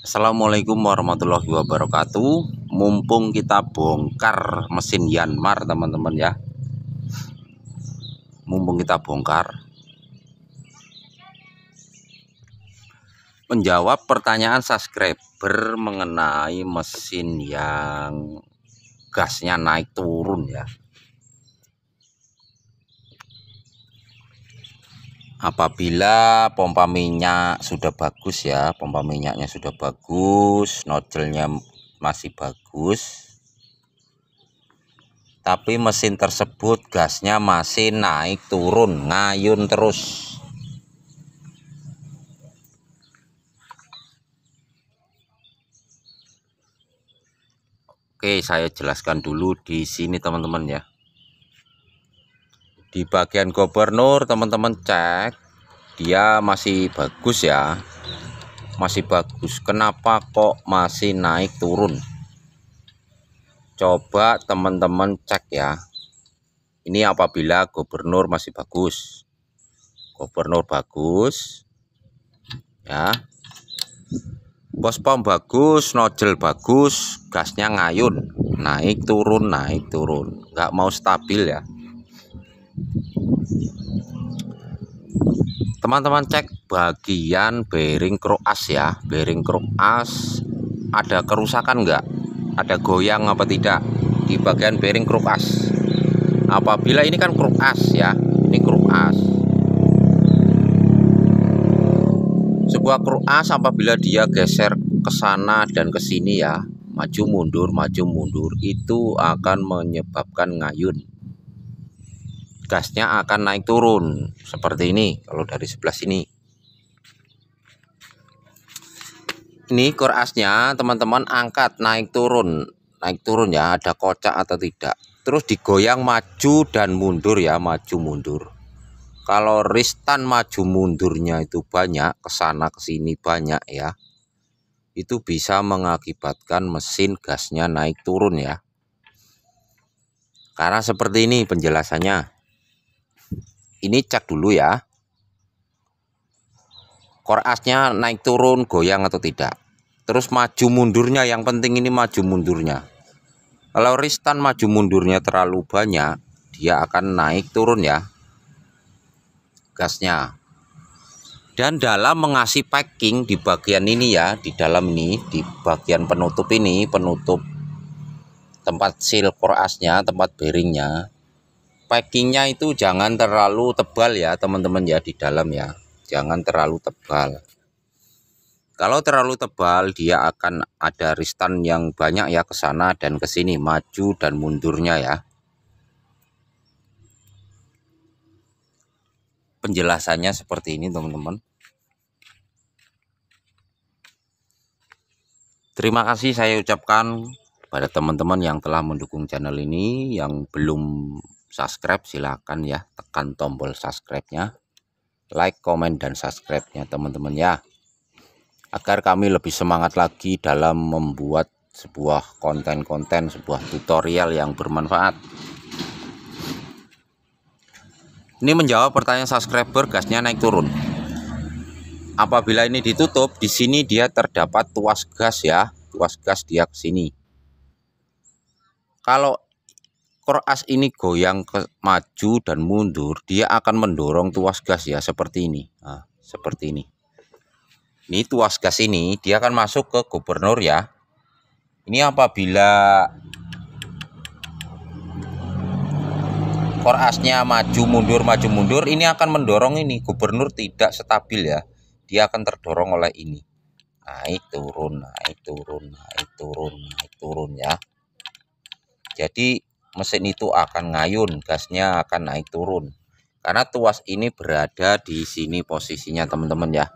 Assalamualaikum warahmatullahi wabarakatuh. Mumpung kita bongkar mesin Yanmar teman-teman ya. Mumpung kita bongkar, menjawab pertanyaan subscriber mengenai mesin yang gasnya naik turun ya. Apabila pompa minyak sudah bagus ya, pompa minyaknya sudah bagus, nozzle-nya masih bagus, tapi mesin tersebut gasnya masih naik turun, ngayun terus. Oke, saya jelaskan dulu di sini teman-teman ya. Di bagian gubernur teman-teman cek, dia masih bagus ya, masih bagus. Kenapa kok masih naik turun? Coba teman-teman cek ya. Ini apabila gubernur masih bagus, gubernur bagus ya, bospom bagus, nozzle bagus, gasnya ngayun, naik turun, nggak mau stabil ya. Teman-teman cek bagian bearing kruk as ya, bearing kruk as ada kerusakan enggak, ada goyang apa tidak di bagian bearing kruk as. Apabila ini kan kruk as ya, ini kruk as, sebuah kruk as apabila dia geser ke sana dan ke sini ya, maju mundur, itu akan menyebabkan ngayun. Gasnya akan naik turun seperti ini. Kalau dari sebelah sini, ini core asnya teman-teman angkat naik turun ya, ada kocak atau tidak, terus digoyang maju dan mundur ya, maju mundur. Kalau ristan maju mundurnya itu banyak, ke sana ke sini banyak ya, itu bisa mengakibatkan mesin gasnya naik turun ya. Karena seperti ini penjelasannya. Ini cek dulu ya, core asnya naik turun, goyang atau tidak. Terus maju mundurnya, yang penting ini maju mundurnya. Kalau ristan maju mundurnya terlalu banyak, dia akan naik turun ya gasnya. Dan dalam mengasih packing di bagian ini ya, di dalam ini, di bagian penutup ini, penutup tempat seal core asnya, tempat bearingnya, packingnya itu jangan terlalu tebal ya teman-teman ya, di dalam ya, jangan terlalu tebal. Kalau terlalu tebal dia akan ada ristan yang banyak ya, ke sana dan ke sini, maju dan mundurnya ya. Penjelasannya seperti ini teman-teman. Terima kasih saya ucapkan pada teman-teman yang telah mendukung channel ini. Yang belum subscribe silahkan ya, tekan tombol subscribe-nya, like, komen, dan subscribe-nya teman-teman ya, agar kami lebih semangat lagi dalam membuat sebuah konten-konten, sebuah tutorial yang bermanfaat. Ini menjawab pertanyaan subscriber, gasnya naik turun. Apabila ini ditutup, di sini dia terdapat tuas gas ya, tuas gas dia ke sini. Kalau core as ini goyang ke maju dan mundur, dia akan mendorong tuas gas ya, seperti ini. Nah, seperti ini. Ini tuas gas ini dia akan masuk ke gubernur ya. Ini apabila core asnya maju mundur, ini akan mendorong ini gubernur tidak stabil ya. Dia akan terdorong oleh ini. Naik turun ya. Jadi mesin itu akan ngayun, gasnya akan naik turun. Karena tuas ini berada di sini posisinya teman-teman ya.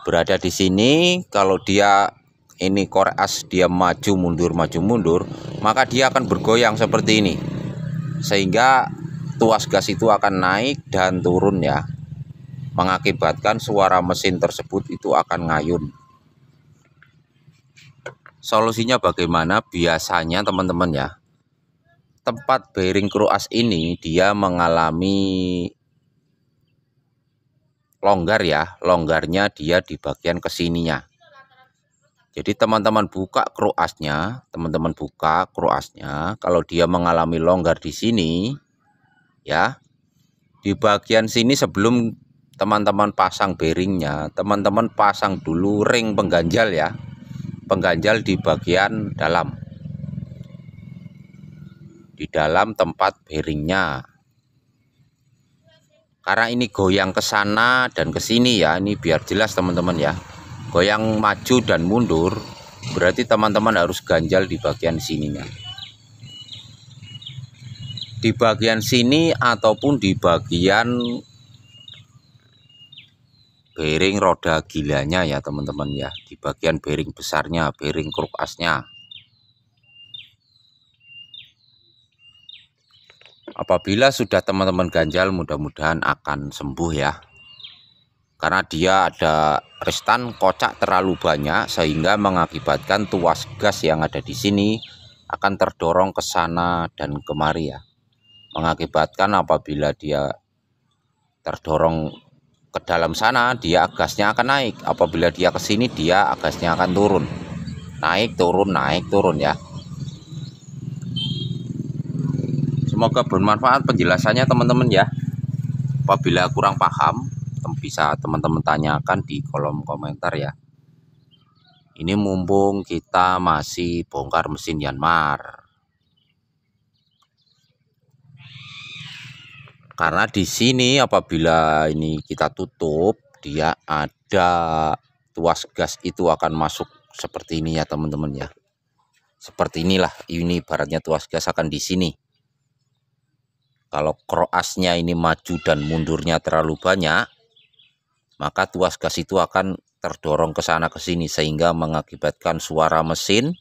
Berada di sini, kalau dia ini core as dia maju mundur, maka dia akan bergoyang seperti ini. Sehingga tuas gas itu akan naik dan turun ya, mengakibatkan suara mesin tersebut itu akan ngayun. Solusinya bagaimana? Biasanya teman-teman ya, tempat bearing kruk as ini dia mengalami longgar ya, longgarnya dia di bagian kesininya. Jadi teman-teman buka kroasnya, kalau dia mengalami longgar di sini ya, di bagian sini sebelum teman-teman pasang bearingnya, teman-teman pasang dulu ring pengganjal ya. Pengganjal di bagian dalam. Di dalam tempat bearingnya. Karena ini goyang ke sana dan ke sini ya, ini biar jelas teman-teman ya. Goyang maju dan mundur, berarti teman-teman harus ganjal di bagian sininya. Di bagian sini ataupun di bagian bearing roda gilanya ya teman-teman ya, di bagian bearing besarnya, bearing kroasnya. Apabila sudah teman-teman ganjal, mudah-mudahan akan sembuh ya. Karena dia ada restan kocak terlalu banyak sehingga mengakibatkan tuas gas yang ada di sini akan terdorong ke sana dan kemari ya. Mengakibatkan apabila dia terdorong ke dalam sana, dia gasnya akan naik. Apabila dia ke sini, dia gasnya akan turun. Naik turun ya. Semoga bermanfaat penjelasannya teman-teman ya. Apabila kurang paham, bisa teman-teman tanyakan di kolom komentar ya. Ini mumpung kita masih bongkar mesin Yanmar. Karena di sini apabila ini kita tutup, dia ada tuas gas itu akan masuk seperti ini ya teman-teman ya. Seperti inilah, ini ibaratnya tuas gas akan di sini. Kalau kroasnya ini maju dan mundurnya terlalu banyak, maka tuas gas itu akan terdorong ke sana ke sini sehingga mengakibatkan suara mesin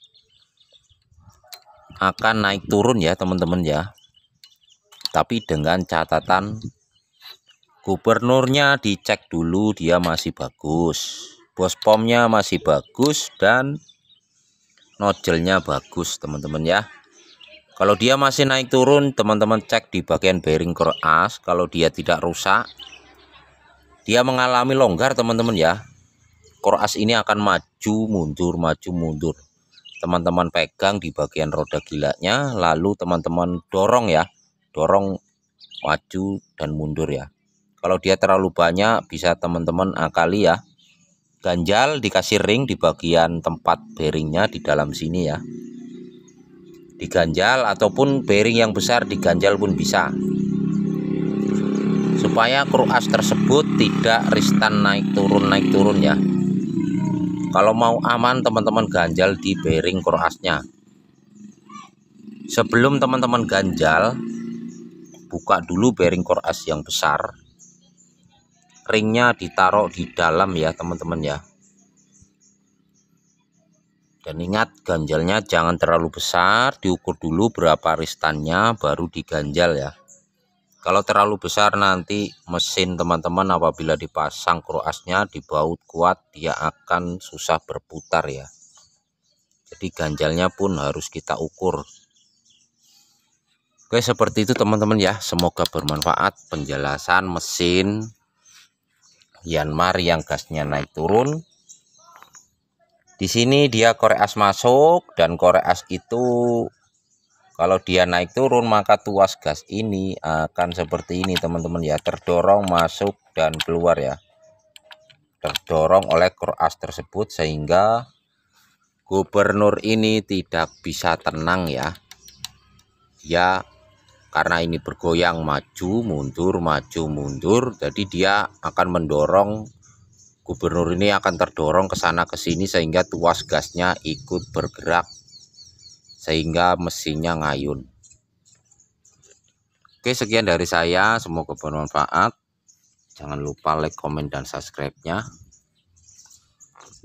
akan naik turun ya teman-teman ya. Tapi dengan catatan gubernurnya dicek dulu dia masih bagus, bos pomnya masih bagus, dan nojelnya bagus teman-teman ya. Kalau dia masih naik turun, teman-teman cek di bagian bearing kroas. Kalau dia tidak rusak, dia mengalami longgar teman-teman ya, kroas ini akan maju mundur. Teman-teman pegang di bagian roda gilanya, lalu teman-teman dorong ya, dorong maju dan mundur ya. Kalau dia terlalu banyak, bisa teman-teman akali ya, ganjal dikasih ring di bagian tempat bearingnya di dalam sini ya, diganjal, ataupun bearing yang besar diganjal pun bisa, supaya kroas tersebut tidak ristan naik turun ya. Kalau mau aman, teman-teman ganjal di bearing kroasnya. Sebelum teman-teman ganjal, buka dulu bearing kroas yang besar, ringnya ditaruh di dalam ya teman-teman ya. Dan ingat, ganjalnya jangan terlalu besar, diukur dulu berapa ristannya baru diganjal ya. Kalau terlalu besar, nanti mesin teman-teman apabila dipasang kroasnya di baut kuat, dia akan susah berputar ya. Jadi ganjalnya pun harus kita ukur. Oke, seperti itu teman-teman ya. Semoga bermanfaat penjelasan mesin Yanmar yang gasnya naik turun. Di sini dia korek as masuk, dan korek as itu kalau dia naik turun maka tuas gas ini akan seperti ini teman-teman ya, terdorong masuk dan keluar ya, terdorong oleh kroas tersebut sehingga gubernur ini tidak bisa tenang ya. Ya, karena ini bergoyang maju mundur, jadi dia akan mendorong, gubernur ini akan terdorong ke sana ke sini sehingga tuas gasnya ikut bergerak sehingga mesinnya ngayun. Oke, sekian dari saya, semoga bermanfaat. Jangan lupa like, komen, dan subscribe-nya.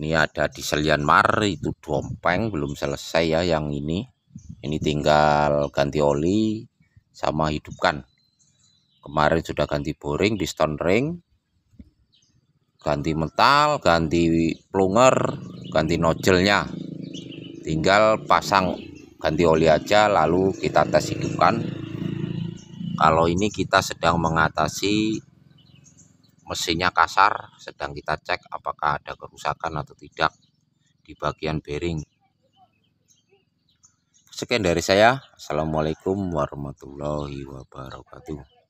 Ini ada diesel Yanmar, itu dompeng belum selesai ya yang ini. Ini tinggal ganti oli sama hidupkan. Kemarin sudah ganti boring, piston ring, ganti metal, ganti plunger, ganti nozzle-nya. Tinggal pasang ganti oli aja, lalu kita tes hidupkan. Kalau ini kita sedang mengatasi mesinnya kasar, sedang kita cek apakah ada kerusakan atau tidak. di bagian bearing. Sekian dari saya. Assalamualaikum warahmatullahi wabarakatuh.